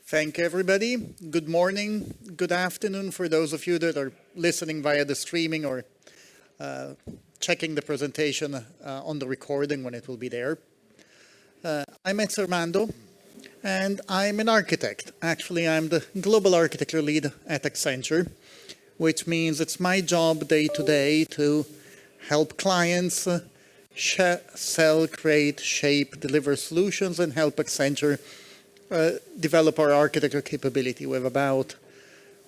Thank you, everybody. Good morning, good afternoon for those of you that are listening via the streaming or checking the presentation on the recording when it will be there. I'm Ezio Armando, and I'm an architect. Actually, I'm the global architecture lead at Accenture, which means it's my job day to day to help clients sell, create, shape, deliver solutions, and help Accenture develop our architecture capability. We have about,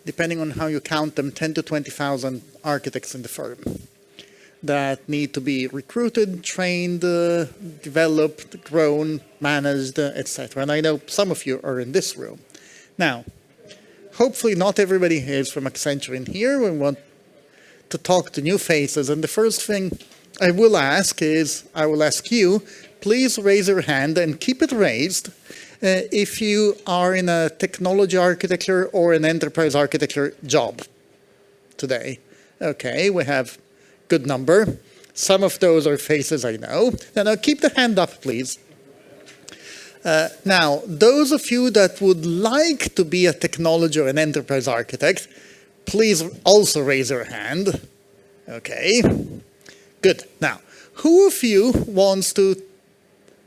depending on how you count them, 10 to 20,000 architects in the firm that need to be recruited, trained, developed, grown, managed, etc. And I know some of you are in this room. Now, hopefully not everybody is from Accenture in here. We want to talk to new faces. And the first thing I will ask is, I will ask you, please raise your hand and keep it raised if you are in a technology architecture or an enterprise architecture job today. Okay, we have good number. Some of those are faces I know. Now keep the hand up, please. Now, those of you that would like to be a technology or an enterprise architect, please also raise your hand. Okay, good. Now, who of you wants to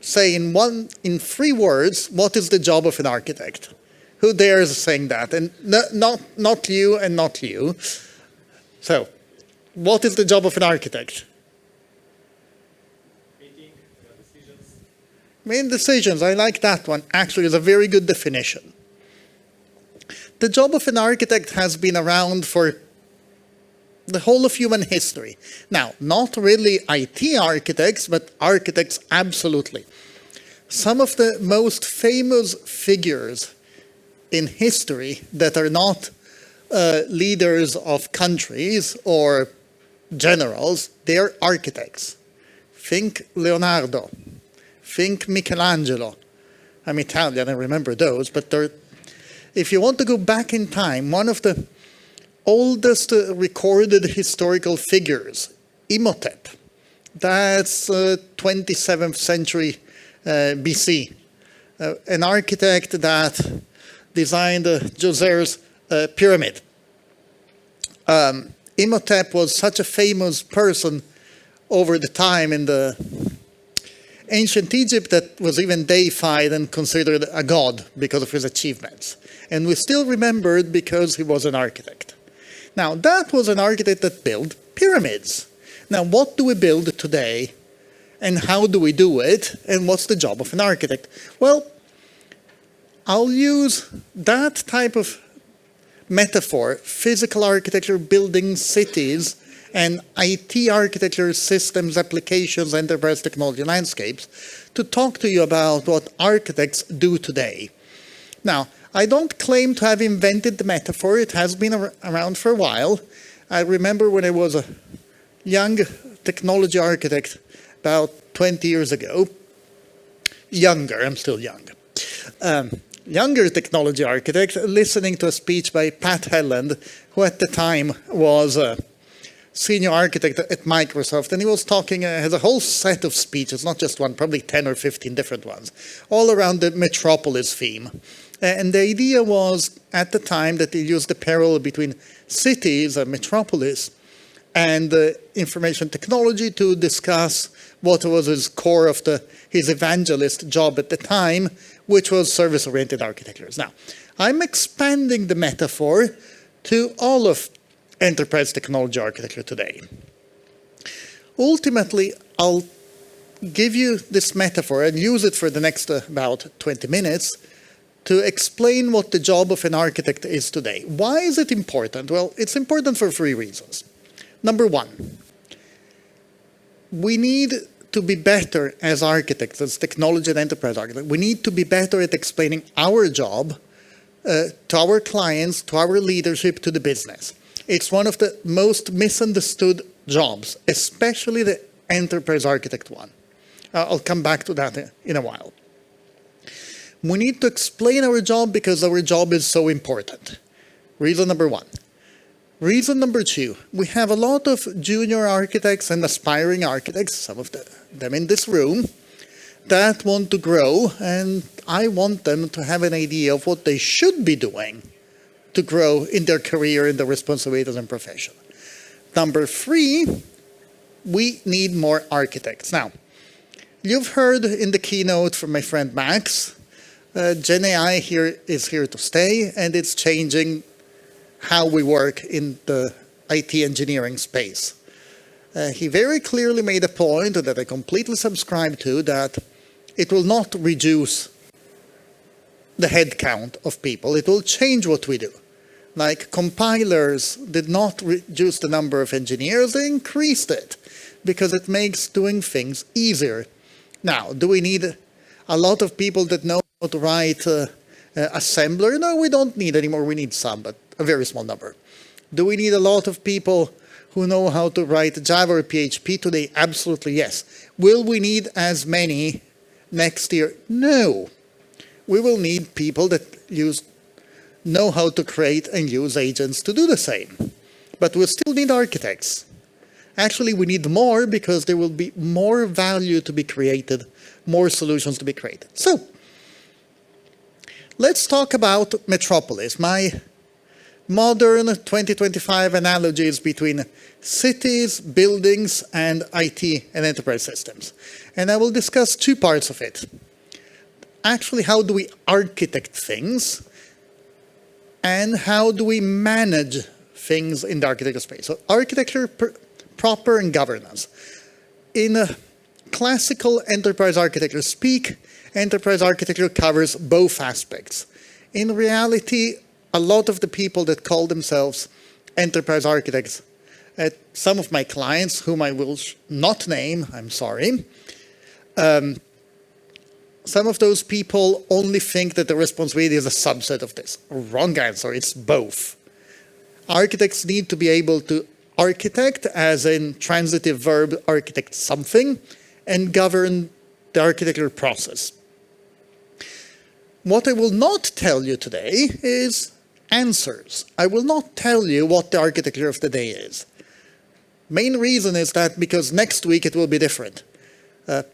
say in 3 words, what is the job of an architect? Who dares saying that? And not you and not you. So, what is the job of an architect? Making decisions. Making decisions, I like that one. Actually, it's a very good definition. The job of an architect has been around for the whole of human history. Now, not really IT architects, but architects absolutely. Some of the most famous figures in history that are not leaders of countries or generals, they are architects. Think Leonardo, think Michelangelo. I'm Italian, I remember those, but if you want to go back in time, one of the oldest recorded historical figures, Imhotep. That's 27th century BC. An architect that designed Djoser's pyramid. Imhotep was such a famous person over the time in the ancient Egypt that was even deified and considered a god because of his achievements. And we still remembered because he was an architect. Now, that was an architect that built pyramids. Now, what do we build today? And how do we do it? And what's the job of an architect? Well, I'll use that type of metaphor, physical architecture, building cities, and IT architecture, systems, applications, enterprise technology landscapes, to talk to you about what architects do today. Now, I don't claim to have invented the metaphor. It has been around for a while. I remember when I was a young technology architect about 20 years ago. Younger, I'm still young. Younger technology architect, listening to a speech by Pat Helland, who at the time was a senior architect at Microsoft, and he was talking, has a whole set of speeches, not just one, probably 10 or 15 different ones, all around the Metropolis theme. And the idea was, at the time, that he used the parallel between cities, a metropolis, and information technology to discuss what was his core of his evangelist job at the time, which was service-oriented architectures. Now, I'm expanding the metaphor to all of enterprise technology architecture today. Ultimately, I'll give you this metaphor and use it for the next about 20 minutes to explain what the job of an architect is today. Why is it important? Well, it's important for 3 reasons. Number 1, we need to be better as architects, as technology and enterprise architects. We need to be better at explaining our job to our clients, to our leadership, to the business. It's one of the most misunderstood jobs, especially the enterprise architect one. I'll come back to that in a while. We need to explain our job because our job is so important. Reason number 1. Reason number 2, we have a lot of junior architects and aspiring architects, some of them in this room, that want to grow, and I want them to have an idea of what they should be doing to grow in their career, in their responsibilities and profession. Number 3, we need more architects. Now, you've heard in the keynote from my friend Max, GenAI is here to stay, and it's changing how we work in the IT engineering space. He very clearly made a point that I completely subscribe to, that it will not reduce the headcount of people. It will change what we do. Like compilers did not reduce the number of engineers, they increased it because it makes doing things easier. Now, do we need a lot of people that know how to write assembler? No, we don't need anymore. We need some, but a very small number. Do we need a lot of people who know how to write Java or PHP today? Absolutely yes. Will we need as many next year? No. We will need people that know how to create and use agents to do the same. But we'll still need architects. Actually, we need more because there will be more value to be created, more solutions to be created. So, let's talk about Metropolis. My modern 2025 analogies between cities, buildings, and IT and enterprise systems. And I will discuss 2 parts of it. Actually, how do we architect things? And how do we manage things in the architecture space? So architecture proper and governance. In a classical enterprise architecture speak, enterprise architecture covers both aspects. In reality, a lot of the people that call themselves enterprise architects, at some of my clients, whom I will not name, I'm sorry, some of those people only think that the responsibility is a subset of this. Wrong answer, it's both. Architects need to be able to architect, as in transitive verb, architect something, and govern the architecture process. What I will not tell you today is answers. I will not tell you what the architecture of the day is. Main reason is that because next week it will be different.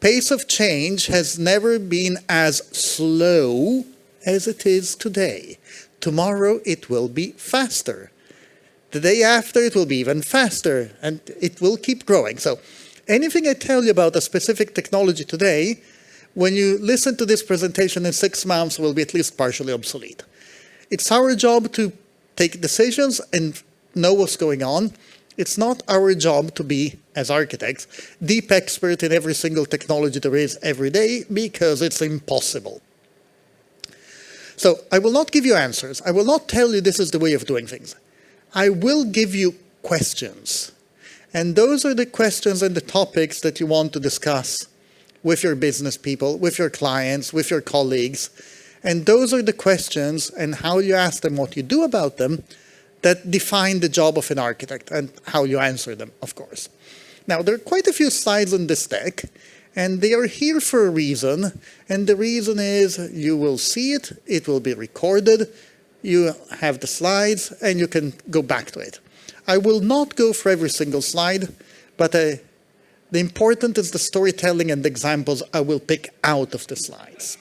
Pace of change has never been as slow as it is today. Tomorrow it will be faster. The day after it will be even faster, and it will keep growing. So anything I tell you about a specific technology today, when you listen to this presentation in 6 months, will be at least partially obsolete. It's our job to take decisions and know what's going on. It's not our job to be, as architects, deep expert in every single technology there is every day, because it's impossible. So I will not give you answers. I will not tell you this is the way of doing things. I will give you questions. And those are the questions and the topics that you want to discuss with your business people, with your clients, with your colleagues. And those are the questions and how you ask them, what you do about them, that define the job of an architect and how you answer them, of course. Now, there are quite a few slides on this deck, and they are here for a reason. And the reason is you will see it, it will be recorded, you have the slides, and you can go back to it. I will not go for every single slide, but the important is the storytelling and the examples I will pick out of the slides.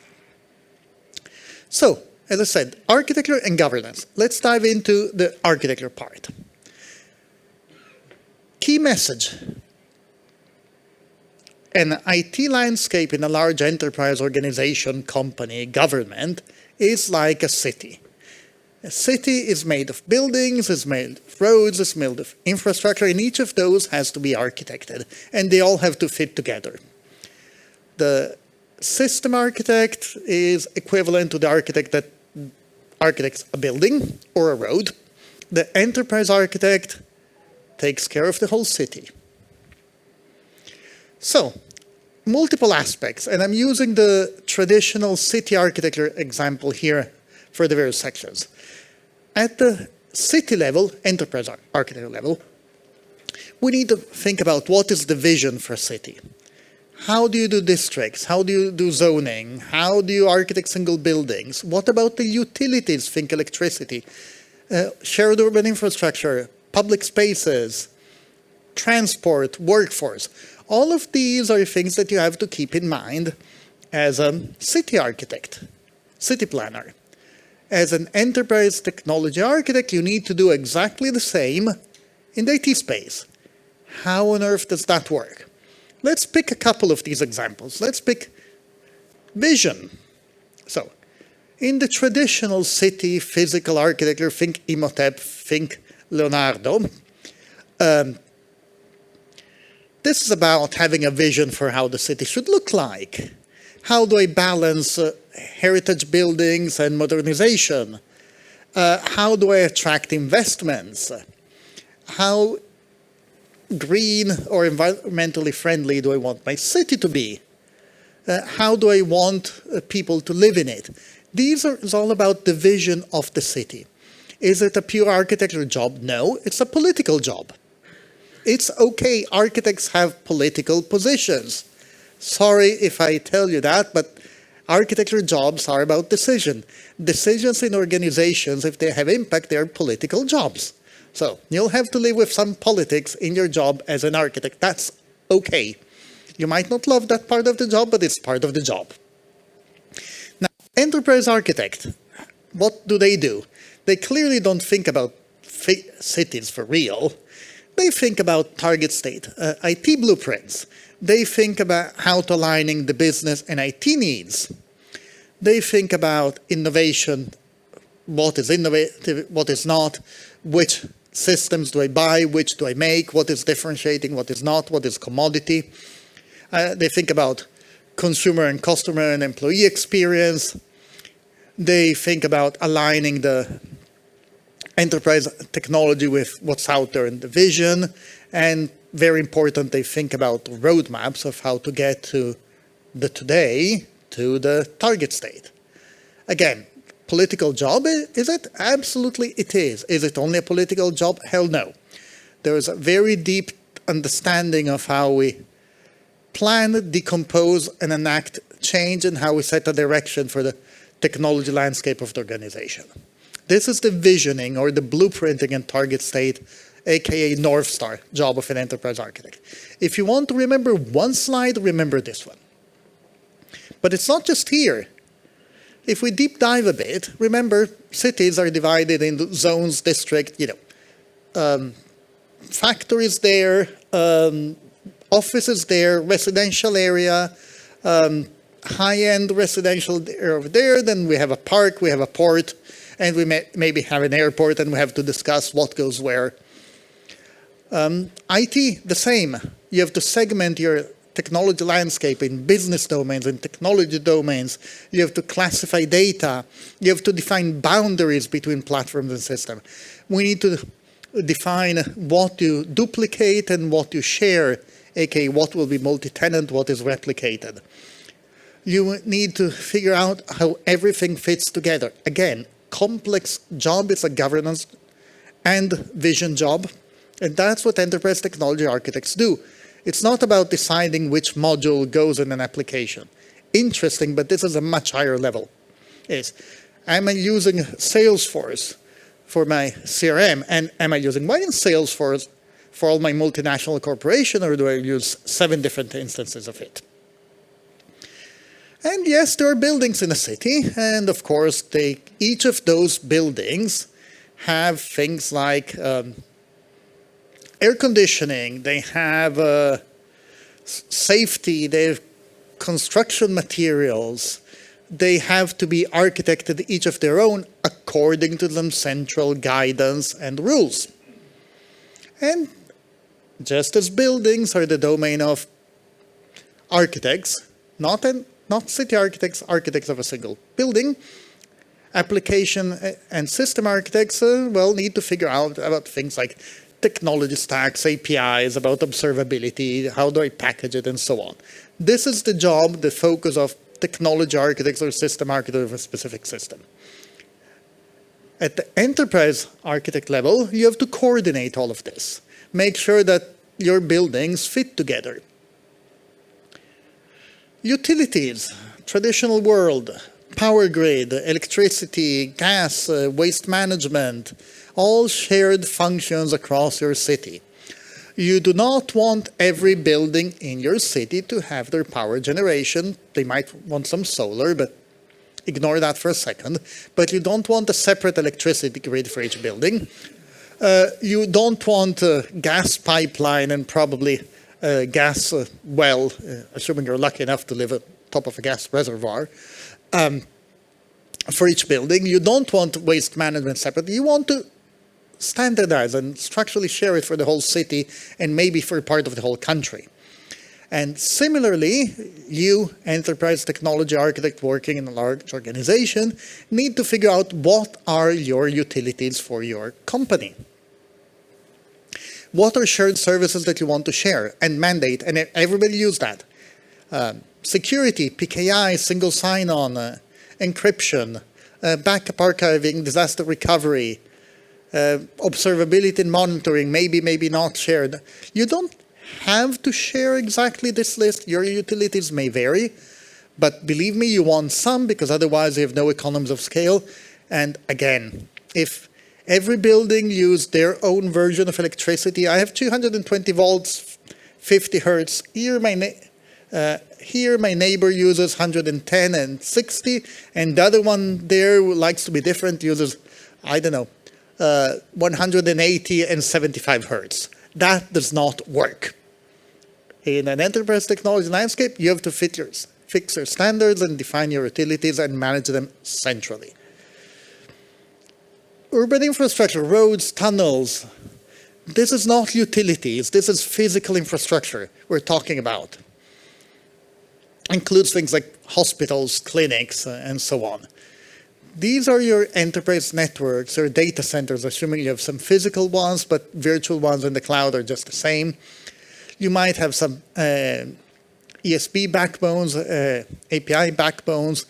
So, as I said, architecture and governance. Let's dive into the architecture part. Key message. An IT landscape in a large enterprise organization, company, government is like a city. A city is made of buildings, is made of roads, is made of infrastructure, and each of those has to be architected, and they all have to fit together. The system architect is equivalent to the architect that architects a building or a road. The enterprise architect takes care of the whole city. So, multiple aspects, and I'm using the traditional city architecture example here for the various sections. At the city level, enterprise architecture level, we need to think about what is the vision for a city. How do you do districts? How do you do zoning? How do you architect single buildings? What about the utilities? Think electricity, shared urban infrastructure, public spaces, transport, workforce. All of these are things that you have to keep in mind as a city architect, city planner. As an enterprise technology architect, you need to do exactly the same in the IT space. How on earth does that work? Let's pick a couple of these examples. Let's pick vision. So, in the traditional city physical architecture, think Imhotep, think Leonardo. This is about having a vision for how the city should look like. How do I balance heritage buildings and modernization? How do I attract investments? How green or environmentally friendly do I want my city to be? How do I want people to live in it? It's all about the vision of the city. Is it a pure architecture job? No, it's a political job. It's okay, architects have political positions. Sorry if I tell you that, but architecture jobs are about decision. Decisions in organizations, if they have impact, they are political jobs. So you'll have to live with some politics in your job as an architect. That's okay. You might not love that part of the job, but it's part of the job. Now, enterprise architect, what do? They clearly don't think about cities for real. They think about target state, IT blueprints. They think about how to aligning the business and IT needs. They think about innovation, what is innovative, what is not, which systems do I buy, which do I make, what is differentiating, what is not, what is commodity. They think about consumer and customer and employee experience. They think about aligning the enterprise technology with what's out there in the vision. And very important, they think about roadmaps of how to get to the today to the target state. Again, political job, is it? Absolutely it is. Is it only a political job? Hell no. There is a very deep understanding of how we plan, decompose, and enact change and how we set a direction for the technology landscape of the organization. This is the visioning or the blueprinting and target state, aka North Star job of an enterprise architect. If you want to remember one slide, remember this one. But it's not just here. If we deep dive a bit, remember cities are divided into zones, district, factories there, offices there, residential area, high-end residential over there, then we have a park, we have a port, and we maybe have an airport, and we have to discuss what goes where. IT, the same. You have to segment your technology landscape in business domains and technology domains. You have to classify data. You have to define boundaries between platforms and systems. We need to define what you duplicate and what you share, aka what will be multi-tenant, what is replicated. You need to figure out how everything fits together. Again, complex job is a governance and vision job, and that's what enterprise technology architects do. It's not about deciding which module goes in an application. Interesting, but this is a much higher level. Am I using Salesforce for my CRM, and am I using one Salesforce for all my multinational corporation, or do I use 7 different instances of it? And yes, there are buildings in a city, and of course, each of those buildings have things like air conditioning, they have safety, they have construction materials, they have to be architected each of their own according to some central guidance and rules. And just as buildings are the domain of architects, not city architects, architects of a single building, application and system architects, need to figure out about things like technology stacks, APIs, about observability, how do I package it, and so on. This is the job, the focus of technology architects or system architects of a specific system. At the enterprise architect level, you have to coordinate all of this. Make sure that your buildings fit together. Utilities, traditional world, power grid, electricity, gas, waste management, all shared functions across your city. You do not want every building in your city to have their power generation. They might want some solar, but ignore that for a second. But you don't want a separate electricity grid for each building. You don't want a gas pipeline and probably a gas well, assuming you're lucky enough to live at top of a gas reservoir, for each building. You don't want waste management separately. You want to standardize and structurally share it for the whole city and maybe for part of the whole country. And similarly, you, enterprise technology architect working in a large organization, need to figure out what are your utilities for your company. What are shared services that you want to share and mandate, and everybody use that. Security, PKI, single sign-on, encryption, backup archiving, disaster recovery, observability and monitoring, maybe not shared. You don't have to share exactly this list. Your utilities may vary, but believe me, you want some because otherwise you have no economies of scale. And again, if every building used their own version of electricity, I have 220 volts, 50 hertz. Here my neighbor uses 110 and 60, and the other one there who likes to be different uses, I don't know, 180 and 75 hertz. That does not work. In an enterprise technology landscape, you have to fix your standards and define your utilities and manage them centrally. Urban infrastructure, roads, tunnels, this is not utilities. This is physical infrastructure we're talking about. Includes things like hospitals, clinics, and so on. These are your enterprise networks or data centers, assuming you have some physical ones, but virtual ones in the cloud are just the same. You might have some ESP backbones, API backbones,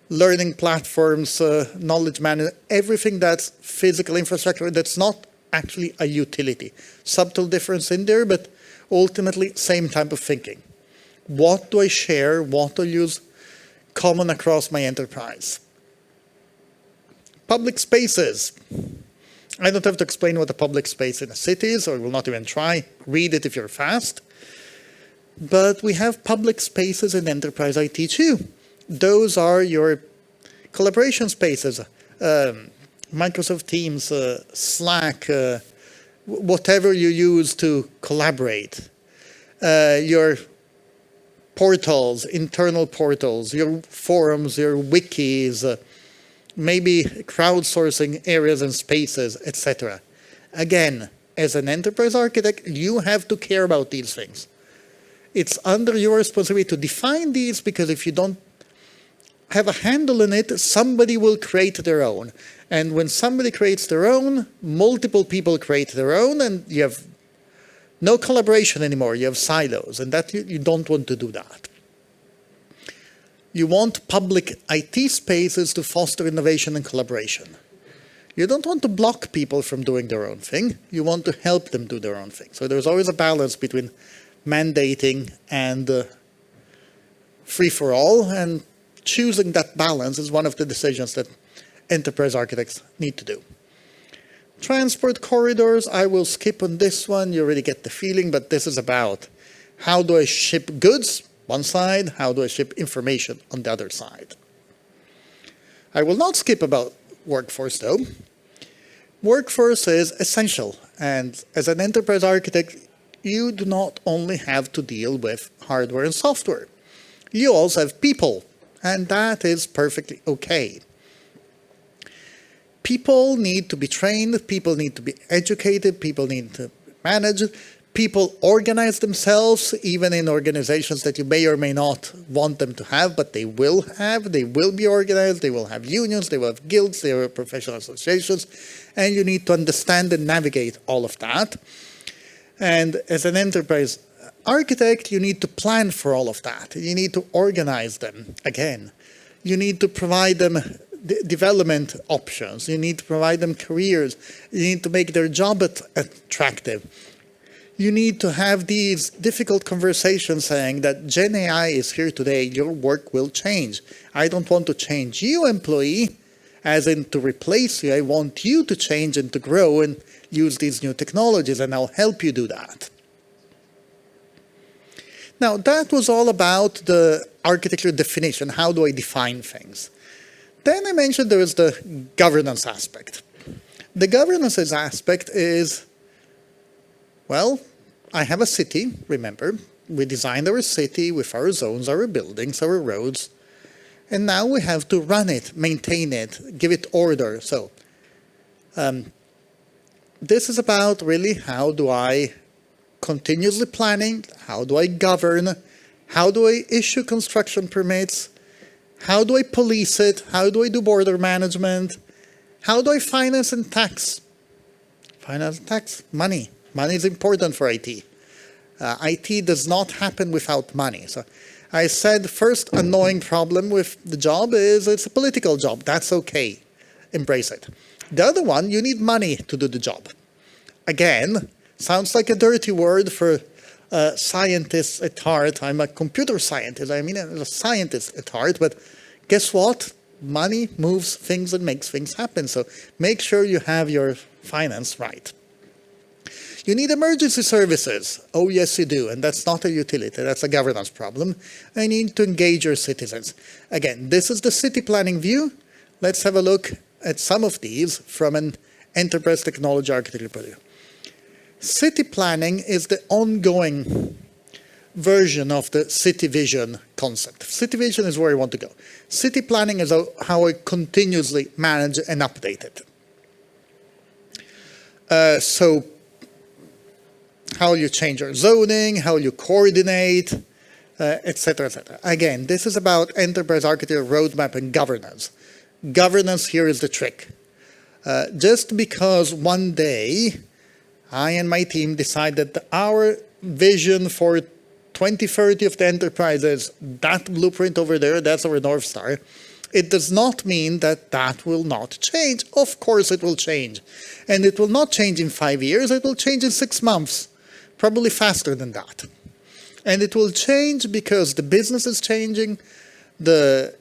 learning platforms, knowledge management, everything that's physical infrastructure that's not actually a utility. Subtle difference in there, but ultimately same type of thinking. What do I share? What do I use common across my enterprise? Public spaces. I don't have to explain what a public space in a city is, or I will not even try. Read it if you're fast. But we have public spaces in enterprise IT too. Those are your collaboration spaces. Microsoft Teams, Slack, whatever you use to collaborate. Your portals, internal portals, your forums, your wikis, maybe crowdsourcing areas and spaces, etc. Again, as an enterprise architect, you have to care about these things. It's under your responsibility to define these, because if you don't have a handle on it, somebody will create their own. And when somebody creates their own, multiple people create their own, and you have no collaboration anymore. You have silos, and that you don't want to do that. You want public IT spaces to foster innovation and collaboration. You don't want to block people from doing their own thing. You want to help them do their own thing. So there's always a balance between mandating and free-for-all, and choosing that balance is one of the decisions that enterprise architects need to do. Transport corridors, I will skip on this one. You already get the feeling, but this is about how do I ship goods one side, how do I ship information on the other side. I will not skip about workforce though. Workforce is essential, and as an enterprise architect, you do not only have to deal with hardware and software. You also have people, and that is perfectly okay. People need to be trained, people need to be educated, people need to manage, people organize themselves, even in organizations that you may or may not want them to have, but they will be organized, they will have unions, they will have guilds, they will have professional associations, and you need to understand and navigate all of that. And as an enterprise architect, you need to plan for all of that. You need to organize them again. You need to provide them development options. You need to provide them careers. You need to make their job attractive. You need to have these difficult conversations saying that GenAI is here today, your work will change. I don't want to change you, employee, as in to replace you. I want you to change and to grow and use these new technologies, and I'll help you do that. Now, that was all about the architecture definition. How do I define things? Then I mentioned there is the governance aspect. The governance aspect is, well, I have a city, remember. We designed our city with our zones, our buildings, our roads, and now we have to run it, maintain it, give it order. So this is about really how do I continuously planning, how do I govern, how do I issue construction permits, how do I police it, how do I do border management, how do I finance and tax? Finance and tax, money. Money is important for IT. IT does not happen without money. So I said first annoying problem with the job is it's a political job. That's okay. Embrace it. The other one, you need money to do the job. Again, sounds like a dirty word for scientists at heart. I'm a computer scientist. I mean, I'm a scientist at heart. But guess what? Money moves things and makes things happen. So make sure you have your finance right. You need emergency services. Oh, yes, you do. And that's not a utility. That's a governance problem. And you need to engage your citizens. Again, this is the city planning view. Let's have a look at some of these from an enterprise technology architecture point of view. City planning is the ongoing version of the city vision concept. City vision is where I want to go. City planning is how I continuously manage and update it. So how you change your zoning, how you coordinate, etc., etc. Again, this is about enterprise architecture, roadmap, and governance. Governance here is the trick. Just because one day I and my team decided that our vision for 2030 of the enterprise is that blueprint over there, that's our North Star, it does not mean that that will not change. Of course it will change. And it will not change in 5 years, it will change in 6 months. Probably faster than that. And it will change because the business is changing, the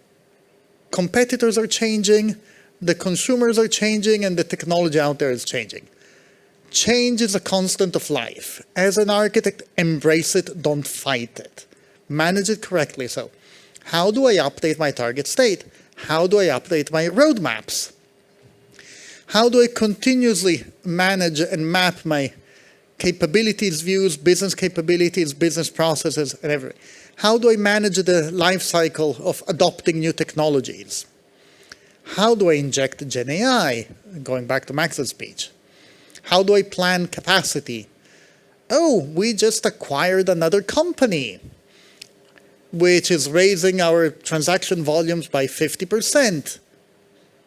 competitors are changing, the consumers are changing, and the technology out there is changing. Change is a constant of life. As an architect, embrace it, don't fight it. Manage it correctly. So, how do I update my target state? How do I update my roadmaps? How do I continuously manage and map my capabilities, views, business capabilities, business processes, and everything? How do I manage the life cycle of adopting new technologies? How do I inject GenAI? Going back to Max's speech. How do I plan capacity? Oh, we just acquired another company, which is raising our transaction volumes by 50%.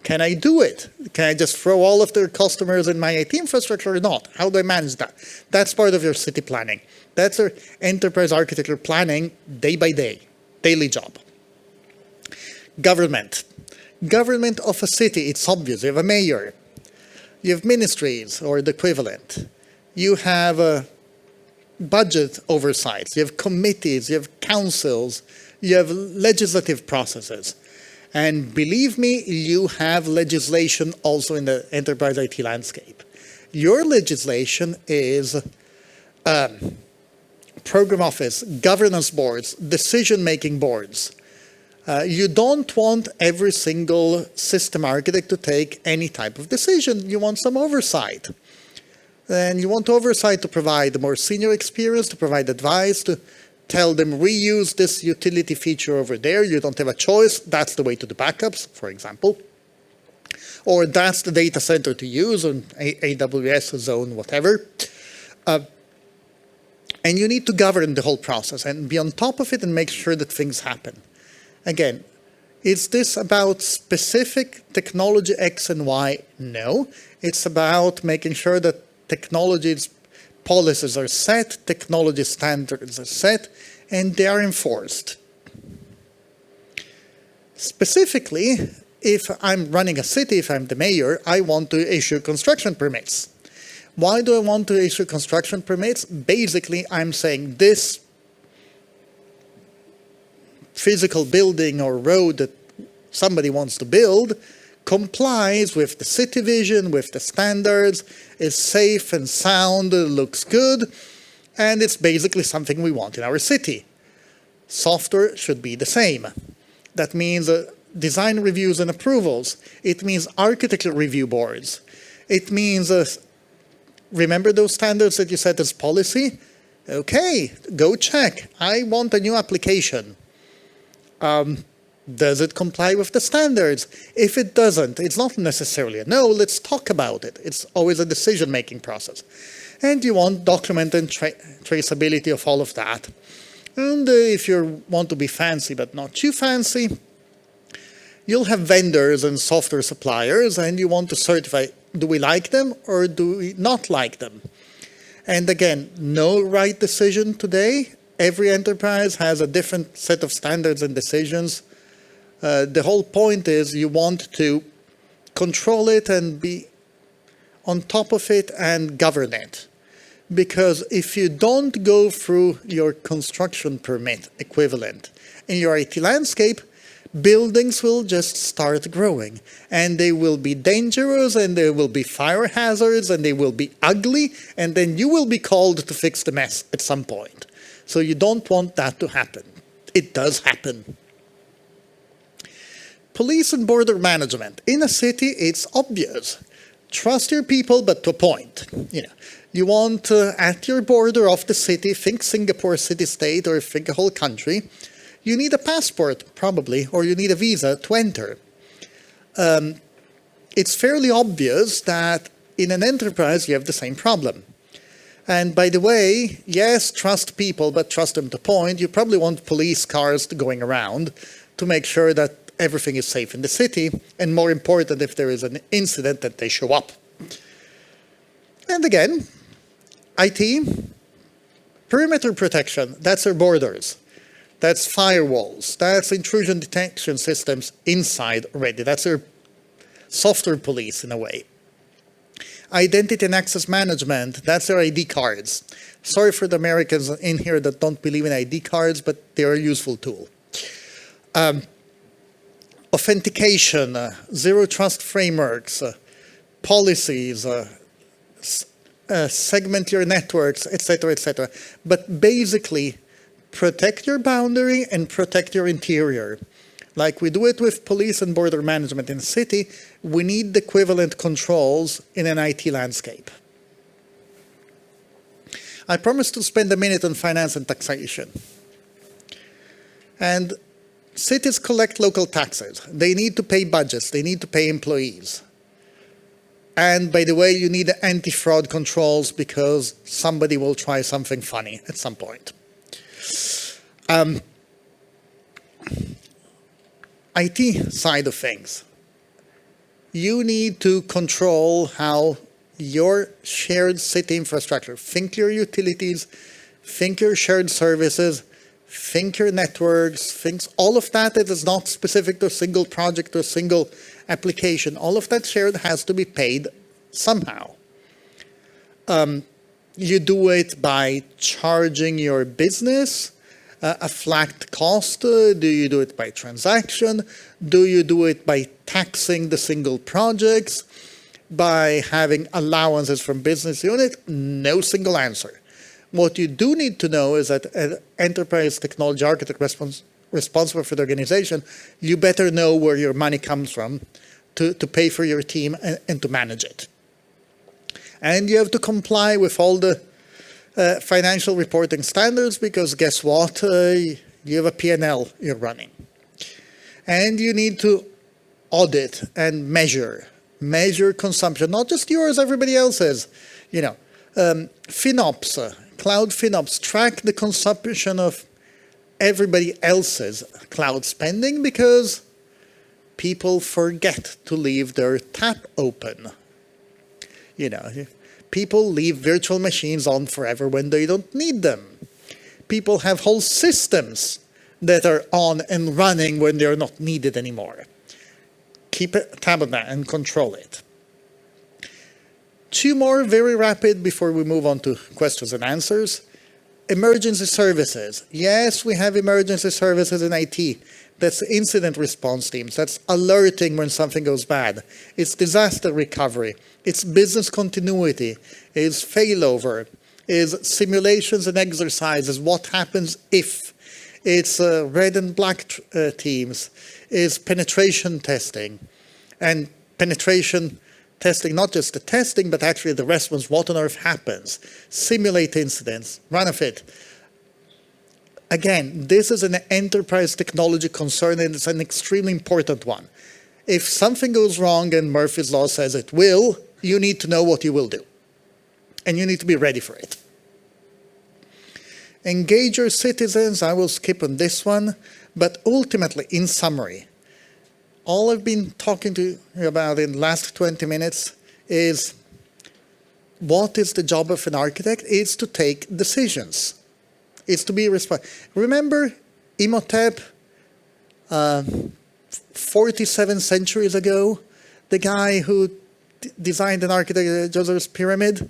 Can I do it? Can I just throw all of their customers in my IT infrastructure or not? How do I manage that? That's part of your city planning. That's your enterprise architecture planning day by day, daily job. Government. Government of a city, it's obvious. You have a mayor. You have ministries or the equivalent. You have budget oversights. You have committees. You have councils. You have legislative processes. And believe me, you have legislation also in the enterprise IT landscape. Your legislation is program office, governance boards, decision-making boards. You don't want every single system architect to take any type of decision. You want some oversight. And you want oversight to provide more senior experience, to provide advice, to tell them reuse this utility feature over there. You don't have a choice. That's the way to do backups, for example. Or that's the data center to use on AWS, zone, whatever. And you need to govern the whole process and be on top of it and make sure that things happen. Again, is this about specific technology X and Y? No. It's about making sure that technologies policies are set, technology standards are set, and they are enforced. Specifically, if I'm running a city, if I'm the mayor, I want to issue construction permits. Why do I want to issue construction permits? Basically, I'm saying this physical building or road that somebody wants to build complies with the city vision, with the standards, is safe and sound, looks good, and it's basically something we want in our city. Software should be the same. That means design reviews and approvals. It means architecture review boards. It means, remember those standards that you set as policy? Okay, go check. I want a new application. Does it comply with the standards? If it doesn't, it's not necessarily a no, let's talk about it. It's always a decision-making process. And you want document and traceability of all of that. And if you want to be fancy but not too fancy, you'll have vendors and software suppliers, and you want to certify, do we like them or do we not like them? And again, no right decision today. Every enterprise has a different set of standards and decisions. The whole point is you want to control it and be on top of it and govern it. Because if you don't go through your construction permit equivalent in your IT landscape, buildings will just start growing. And they will be dangerous, and there will be fire hazards, and they will be ugly, and then you will be called to fix the mess at some point. So you don't want that to happen. It does happen. Police and border management. In a city, it's obvious. Trust your people, but to a point. You want at your border of the city, think Singapore city-state or think a whole country, you need a passport, probably, or you need a visa to enter. It's fairly obvious that in an enterprise, you have the same problem. And by the way, yes, trust people, but trust them to a point. You probably want police cars going around to make sure that everything is safe in the city, and more important, if there is an incident, that they show up. And again, IT, perimeter protection, that's our borders. That's firewalls. That's intrusion detection systems inside already. That's our software police in a way. Identity and access management, that's our ID cards. Sorry for the Americans in here that don't believe in ID cards, but they're a useful tool. Authentication, zero trust frameworks, policies, segment your networks, etc., etc. But basically, protect your boundary and protect your interior. Like we do it with police and border management in the city, we need the equivalent controls in an IT landscape. I promised to spend a minute on finance and taxation. And cities collect local taxes. They need to pay budgets. They need to pay employees. And by the way, you need anti-fraud controls because somebody will try something funny at some point. IT side of things. You need to control how your shared city infrastructure, think your utilities, think your shared services, think your networks, think all of that is not specific to a single project or a single application. All of that shared has to be paid somehow. You do it by charging your business a flat cost. Do you do it by transaction? Do you do it by taxing the single projects? By having allowances from business unit? No single answer. What you do need to know is that an enterprise technology architect responsible for the organization, you better know where your money comes from to pay for your team and to manage it. And you have to comply with all the financial reporting standards because guess what? You have a P&L you're running. And you need to audit and measure consumption, not just yours, everybody else's. FinOps, cloud FinOps, track the consumption of everybody else's cloud spending because people forget to leave their tap open. People leave virtual machines on forever when they don't need them. People have whole systems that are on and running when they're not needed anymore. Keep a tab on that and control it. Two more very rapid before we move on to questions and answers. Emergency services. Yes, we have emergency services in IT. That's incident response teams. That's alerting when something goes bad. It's disaster recovery. It's business continuity. It's failover. It's simulations and exercises. What happens if it's red and black teams, it's penetration testing. And penetration testing, not just the testing, but actually the response, what on earth happens, simulate incidents, run of it. Again, this is an enterprise technology concern, and it's an extremely important one. If something goes wrong and Murphy's Law says it will, you need to know what you will do. And you need to be ready for it. Engage your citizens, I will skip on this one, but ultimately, in summary, all I've been talking to you about in the last 20 minutes is what is the job of an architect? It's to take decisions. It's to be responsible. Remember Imhotep 47 centuries ago? The guy who designed and architected Joseph's pyramid?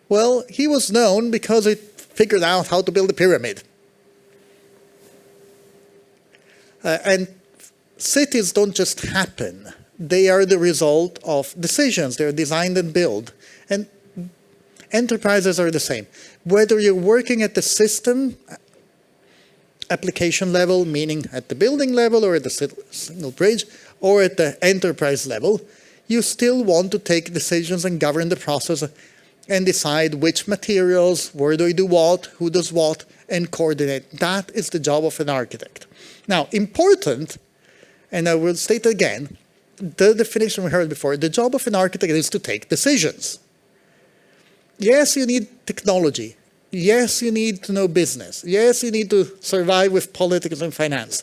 Well, he was known because he figured out how to build a pyramid. And cities don't just happen. They are the result of decisions. They're designed and built. And enterprises are the same. Whether you're working at the system application level, meaning at the building level or at the single bridge, or at the enterprise level, you still want to take decisions and govern the process and decide which materials, where do I do what, who does what, and coordinate. That is the job of an architect. Now, important, and I will state again, the definition we heard before, the job of an architect is to take decisions. Yes, you need technology. Yes, you need to know business. Yes, you need to survive with politics and finance.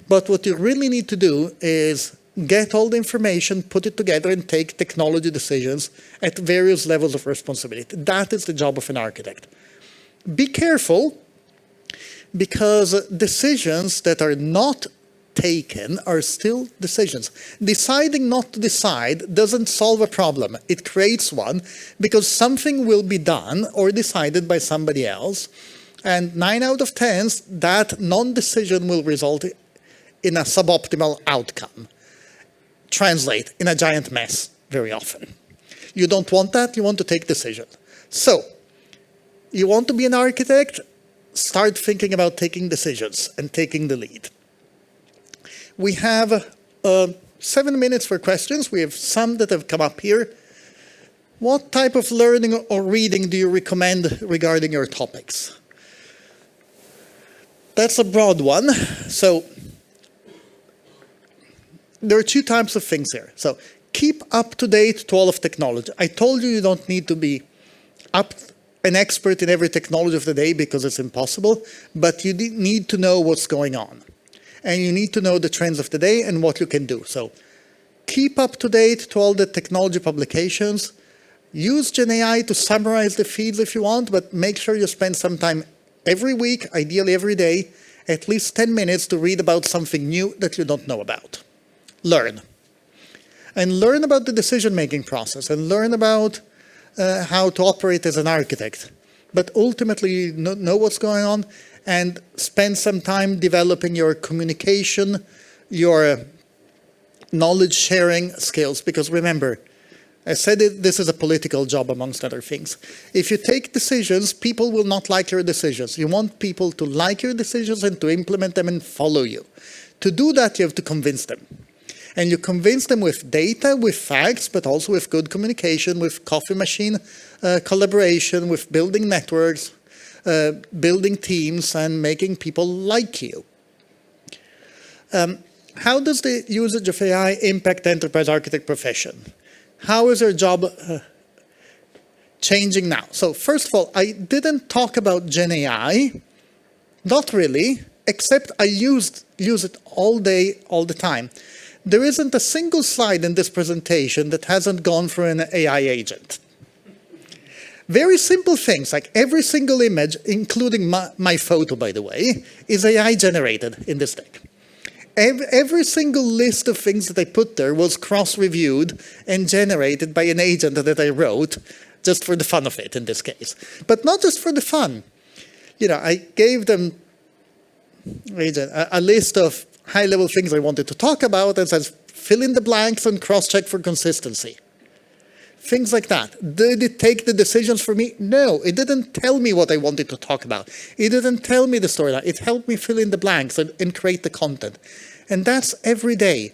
But what you really need to do is get all the information, put it together, and take technology decisions at various levels of responsibility. That is the job of an architect. Be careful, because decisions that are not taken are still decisions. Deciding not to decide doesn't solve a problem. It creates one, because something will be done or decided by somebody else, and 9 out of 10, that non-decision will result in a suboptimal outcome. Translate in a giant mess very often. You don't want that, you want to take decisions. So, you want to be an architect? Start thinking about taking decisions and taking the lead. We have 7 minutes for questions. We have some that have come up here. What type of learning or reading do you recommend regarding your topics? That's a broad one. So there are 2 types of things here. So keep up to date to all of technology. I told you don't need to be an expert in every technology of the day because it's impossible, but you need to know what's going on. And you need to know the trends of the day and what you can do. So keep up to date to all the technology publications. Use GenAI to summarize the feeds if you want, but make sure you spend some time every week, ideally every day, at least 10 minutes to read about something new that you don't know about. Learn. And learn about the decision-making process, and learn about how to operate as an architect. But ultimately, know what's going on, and spend some time developing your communication, your knowledge-sharing skills. Because remember, I said this is a political job amongst other things. If you take decisions, people will not like your decisions. You want people to like your decisions and to implement them and follow you. To do that, you have to convince them. And you convince them with data, with facts, but also with good communication, with coffee machine collaboration, with building networks, building teams, and making people like you. How does the usage of AI impact the enterprise architect profession? How is your job changing now? So first of all, I didn't talk about GenAI. Not really, except I use it all day, all the time. There isn't a single slide in this presentation that hasn't gone through an AI agent. Very simple things, like every single image, including my photo, by the way, is AI generated in this deck. Every single list of things that I put there was cross-reviewed and generated by an agent that I wrote, just for the fun of it in this case. But not just for the fun. You know, I gave them a list of high-level things I wanted to talk about, and says, fill in the blanks and cross-check for consistency. Things like that. Did it take the decisions for me? No, it didn't tell me what I wanted to talk about. It didn't tell me the storyline. It helped me fill in the blanks and create the content. And that's every day.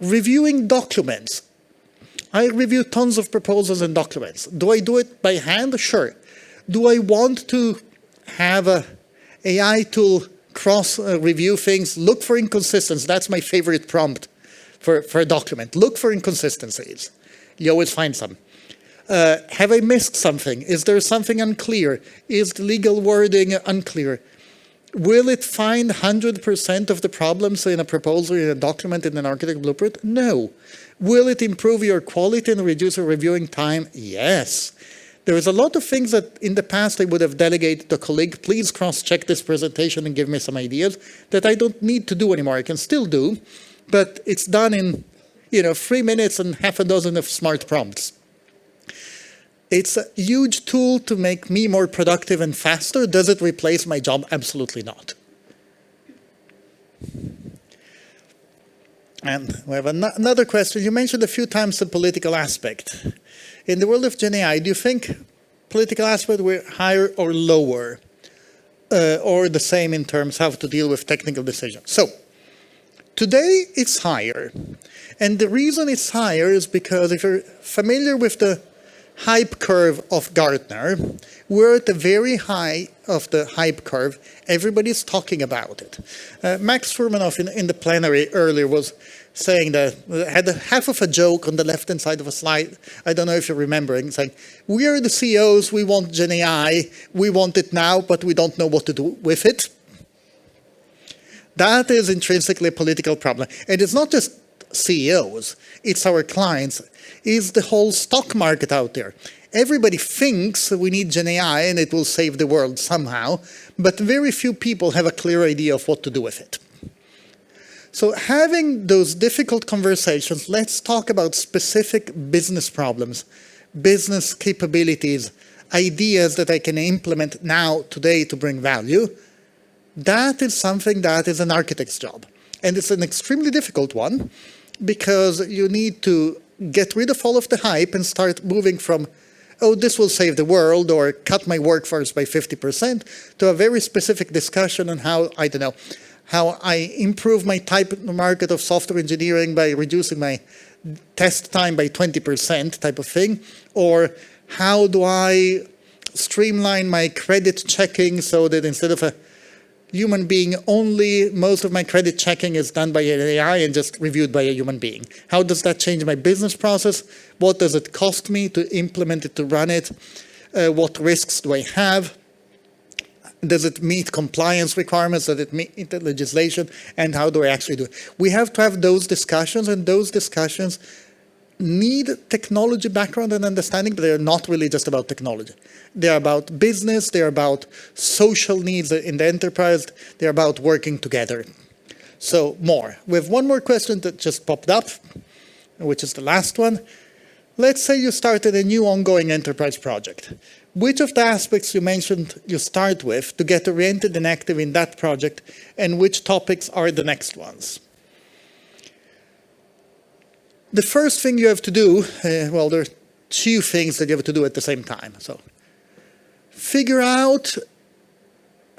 Reviewing documents. I review tons of proposals and documents. Do I do it by hand? Sure. Do I want to have a AI tool cross-review things? Look for inconsistencies. That's my favorite prompt for a document. Look for inconsistencies. You always find some. Have I missed something? Is there something unclear? Is the legal wording unclear? Will it find 100% of the problems in a proposal, in a document, in an architect blueprint? No. Will it improve your quality and reduce your reviewing time? Yes. There is a lot of things that in the past I would have delegated to a colleague. Please cross-check this presentation and give me some ideas that I don't need to do anymore. I can still do, but it's done in 3 minutes and half a dozen of smart prompts. It's a huge tool to make me more productive and faster. Does it replace my job? Absolutely not. And we have another question. You mentioned a few times the political aspect. In the world of GenAI, do you think political aspect were higher or lower? Or the same in terms of how to deal with technical decisions? So, today it's higher. And the reason it's higher is because if you're familiar with the hype curve of Gartner, we're at the very high of the hype curve. Everybody's talking about it. Max Furmanov in the plenary earlier was saying that, had half of a joke on the left-hand side of a slide. I don't know if you're remembering, saying, we are the CEOs, we want GenAI, we want it now, but we don't know what to do with it. That is intrinsically a political problem. And it's not just CEOs, it's our clients, is the whole stock market out there. Everybody thinks we need GenAI and it will save the world somehow, but very few people have a clear idea of what to do with it. So having those difficult conversations, let's talk about specific business problems, business capabilities, ideas that I can implement now, today, to bring value. That is something that is an architect's job. And it's an extremely difficult one, because you need to get rid of all of the hype and start moving from, oh, this will save the world, or cut my workforce by 50%, to a very specific discussion on how, I don't know, how I improve my type market of software engineering by reducing my test time by 20% type of thing, or how do I streamline my credit checking so that instead of a human being only, most of my credit checking is done by an AI and just reviewed by a human being. How does that change my business process? What does it cost me to implement it, to run it? What risks do I have? Does it meet compliance requirements? Does it meet the legislation? And how do I actually do it? We have to have those discussions, and those discussions need technology background and understanding, but they're not really just about technology. They're about business, they're about social needs in the enterprise, they're about working together. So more. We have one more question that just popped up, which is the last one. Let's say you started a new ongoing enterprise project. Which of the aspects you mentioned you start with to get oriented and active in that project, and which topics are the next ones? The first thing you have to do, well, there are two things that you have to do at the same time. So figure out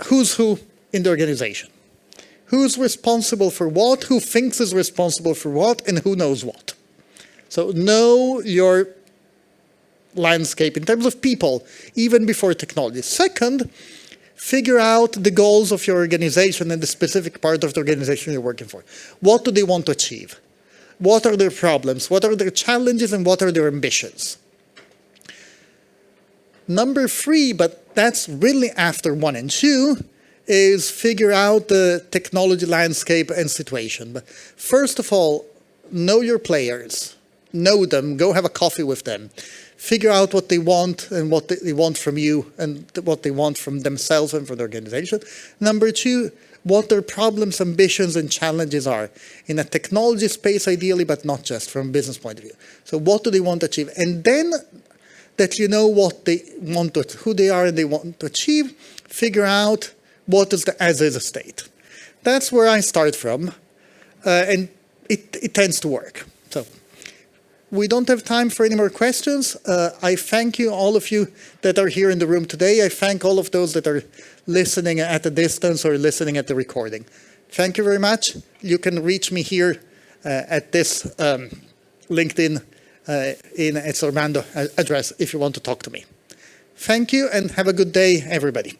who's who in the organization. Who's responsible for what, who thinks is responsible for what, and who knows what. So know your landscape in terms of people, even before technology. Second, figure out the goals of your organization and the specific part of the organization you're working for. What do they want to achieve? What are their problems? What are their challenges? And what are their ambitions? Number 3, but that's really after 1 and 2, is figure out the technology landscape and situation. But first of all, know your players. Know them. Go have a coffee with them. Figure out what they want and what they want from you and what they want from themselves and from the organization. Number 2, what their problems, ambitions, and challenges are in a technology space, ideally, but not just from a business point of view. So what do they want to achieve? And then that you know what they want to, who they are and they want to achieve, figure out what is the as-is state. That's where I start from, and it tends to work. So We don't have time for any more questions. I thank you, all of you that are here in the room today. I thank all of those that are listening at a distance or listening at the recording. Thank you very much. You can reach me here at this LinkedIn it's Armando address if you want to talk to me. Thank you and have a good day, everybody.